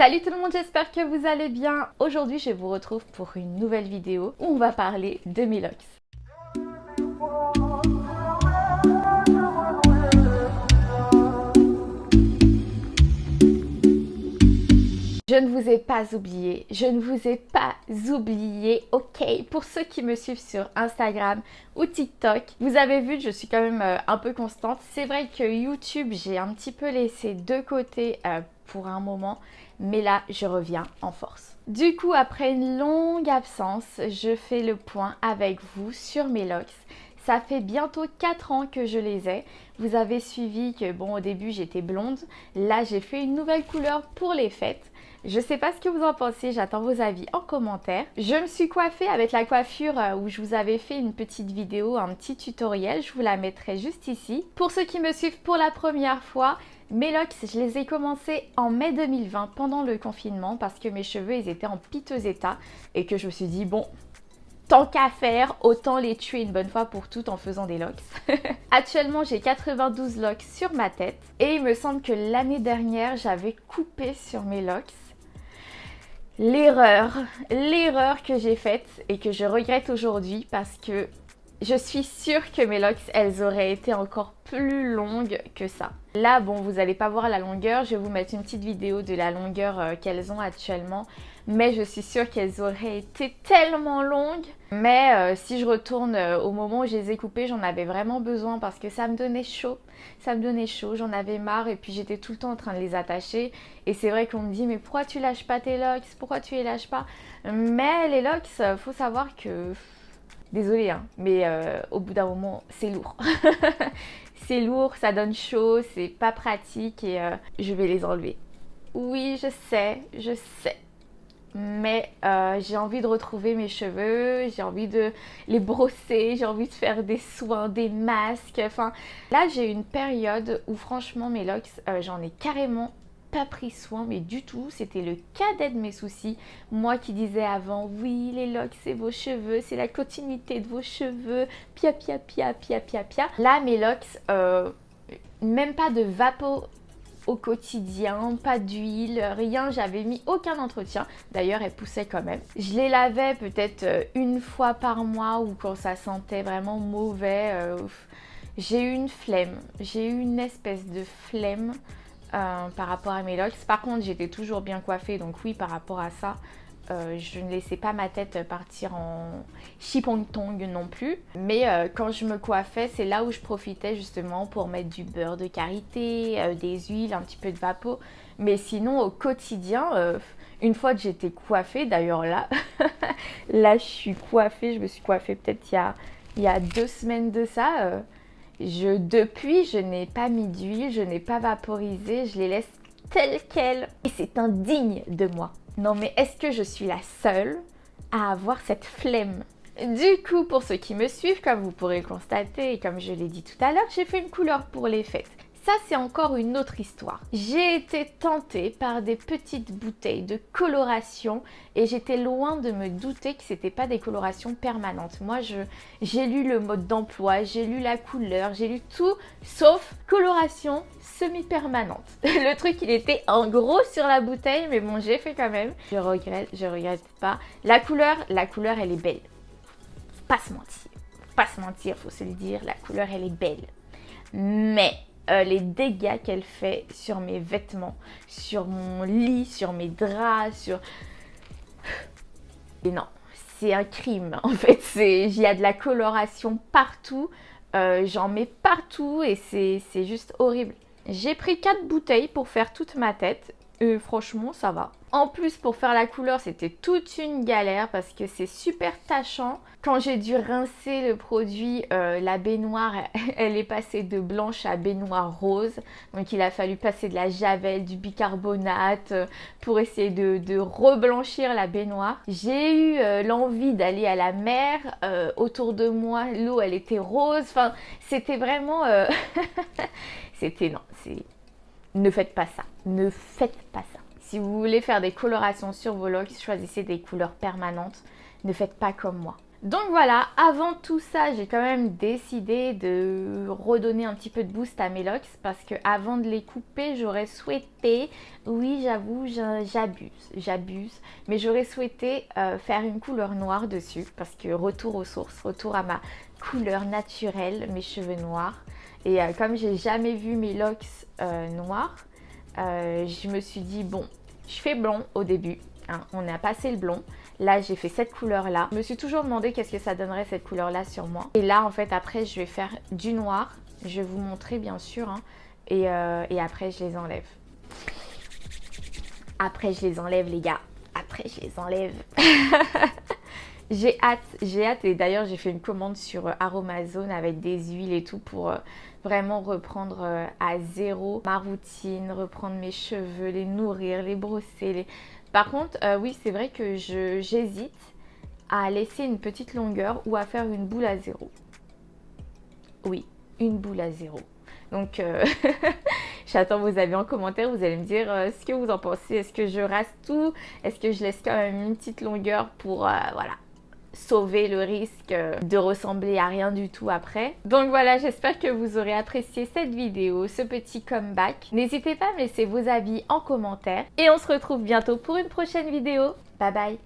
Salut tout le monde, j'espère que vous allez bien. Aujourd'hui, je vous retrouve pour une nouvelle vidéo où on va parler de mes locks. Je ne vous ai pas oublié, ok? Pour ceux qui me suivent sur Instagram ou TikTok, vous avez vu, je suis quand même un peu constante. C'est vrai que YouTube, j'ai un petit peu laissé de côté pour un moment, mais là, je reviens en force. Du coup, après une longue absence, je fais le point avec vous sur mes locks. Ça fait bientôt 4 ans que je les ai. Vous avez suivi que, bon, au début, j'étais blonde. Là, j'ai fait une nouvelle couleur pour les fêtes. Je sais pas ce que vous en pensez, j'attends vos avis en commentaire. Je me suis coiffée avec la coiffure où je vous avais fait une petite vidéo, un petit tutoriel. Je vous la mettrai juste ici. Pour ceux qui me suivent pour la première fois, mes locks, je les ai commencés en mai 2020 pendant le confinement parce que mes cheveux, ils étaient en piteux état et que je me suis dit, bon, tant qu'à faire, autant les tuer une bonne fois pour toutes en faisant des locks. Actuellement, j'ai 92 locks sur ma tête et il me semble que l'année dernière, j'avais coupé sur mes locks. L'erreur que j'ai faite et que je regrette aujourd'hui parce que je suis sûre que mes locks, elles auraient été encore plus longues que ça. Là, bon, vous n'allez pas voir la longueur, je vais vous mettre une petite vidéo de la longueur qu'elles ont actuellement. Mais je suis sûre qu'elles auraient été tellement longues. Mais si je retourne au moment où je les ai coupées, j'en avais vraiment besoin parce que ça me donnait chaud. Ça me donnait chaud, j'en avais marre et puis j'étais tout le temps en train de les attacher. Et c'est vrai qu'on me dit, mais pourquoi tu lâches pas tes locks? Pourquoi tu les lâches pas? Mais les locks, faut savoir que... Désolée, hein, mais au bout d'un moment, c'est lourd. C'est lourd, ça donne chaud, c'est pas pratique et je vais les enlever. Oui, je sais. Mais j'ai envie de retrouver mes cheveux, j'ai envie de les brosser, j'ai envie de faire des soins, des masques. Enfin, là, j'ai une période où franchement, mes locks, j'en ai carrément pas pris soin, mais du tout. C'était le cadet de mes soucis. Moi qui disais avant, oui, les locks, c'est vos cheveux, c'est la continuité de vos cheveux. Pia, pia, pia, pia, pia, pia. Là, mes locks, même pas de vapo au quotidien, pas d'huile, rien, j'avais mis aucun entretien. D'ailleurs, elle poussait quand même. Je les lavais peut-être une fois par mois ou quand ça sentait vraiment mauvais. J'ai eu une flemme, j'ai eu une espèce de flemme par rapport à mes locks. Par contre, j'étais toujours bien coiffée, donc oui, par rapport à ça, je ne laissais pas ma tête partir en chipong-tong non plus. Mais quand je me coiffais, c'est là où je profitais justement pour mettre du beurre de karité, des huiles, un petit peu de vapeau. Mais sinon, au quotidien, une fois que j'étais coiffée, d'ailleurs là, là je suis coiffée, je me suis coiffée peut-être il y a 2 semaines de ça. Depuis, je n'ai pas mis d'huile, je n'ai pas vaporisé, je les laisse telles quelles. Et c'est indigne de moi. Non mais est-ce que je suis la seule à avoir cette flemme? Du coup, pour ceux qui me suivent, comme vous pourrez le constater et comme je l'ai dit tout à l'heure, j'ai fait une couleur pour les fêtes. Ça, c'est encore une autre histoire. J'ai été tentée par des petites bouteilles de coloration et j'étais loin de me douter que c'était pas des colorations permanentes. Moi, j'ai lu le mode d'emploi, j'ai lu la couleur, j'ai lu tout sauf coloration semi-permanente. Le truc, il était en gros sur la bouteille, mais bon, j'ai fait quand même. Je regrette pas. La couleur, elle est belle. Pas se mentir, faut se le dire, la couleur, elle est belle. Mais les dégâts qu'elle fait sur mes vêtements, sur mon lit, sur mes draps, sur... Et non, c'est un crime en fait. Il y a de la coloration partout, j'en mets partout et c'est juste horrible. J'ai pris 4 bouteilles pour faire toute ma tête. Et franchement, ça va. En plus, pour faire la couleur, c'était toute une galère parce que c'est super tâchant. Quand j'ai dû rincer le produit, la baignoire, elle est passée de blanche à baignoire rose. Donc, il a fallu passer de la javel, du bicarbonate pour essayer de reblanchir la baignoire. J'ai eu l'envie d'aller à la mer. Autour de moi, l'eau, elle était rose. Enfin, c'était vraiment... Ne faites pas ça. Ne faites pas ça. Si vous voulez faire des colorations sur vos locks, choisissez des couleurs permanentes. Ne faites pas comme moi. Donc voilà, avant tout ça, j'ai quand même décidé de redonner un petit peu de boost à mes locks parce que avant de les couper, j'aurais souhaité, oui j'avoue, j'abuse, mais j'aurais souhaité faire une couleur noire dessus parce que retour aux sources, retour à ma couleur naturelle, mes cheveux noirs. Et comme j'ai jamais vu mes locks noirs, je me suis dit bon, je fais blond au début, hein, on a passé le blond. Là, j'ai fait cette couleur-là. Je me suis toujours demandé qu'est-ce que ça donnerait cette couleur-là sur moi. Et là, en fait, après, je vais faire du noir. Je vais vous montrer, bien sûr. Hein. Et après, je les enlève. Après, je les enlève, les gars. Après, je les enlève. J'ai hâte. Et d'ailleurs, j'ai fait une commande sur Aromazone avec des huiles et tout pour vraiment reprendre à zéro ma routine, reprendre mes cheveux, les nourrir, les brosser. Par contre, oui, c'est vrai que j'hésite à laisser une petite longueur ou à faire une boule à zéro. Oui, une boule à zéro. Donc, j'attends vos avis en commentaire. Vous allez me dire ce que vous en pensez. Est-ce que je rase tout? Est-ce que je laisse quand même une petite longueur pour, voilà, sauver le risque de ressembler à rien du tout après. Donc voilà, j'espère que vous aurez apprécié cette vidéo, ce petit comeback. N'hésitez pas à me laisser vos avis en commentaire et on se retrouve bientôt pour une prochaine vidéo. Bye bye!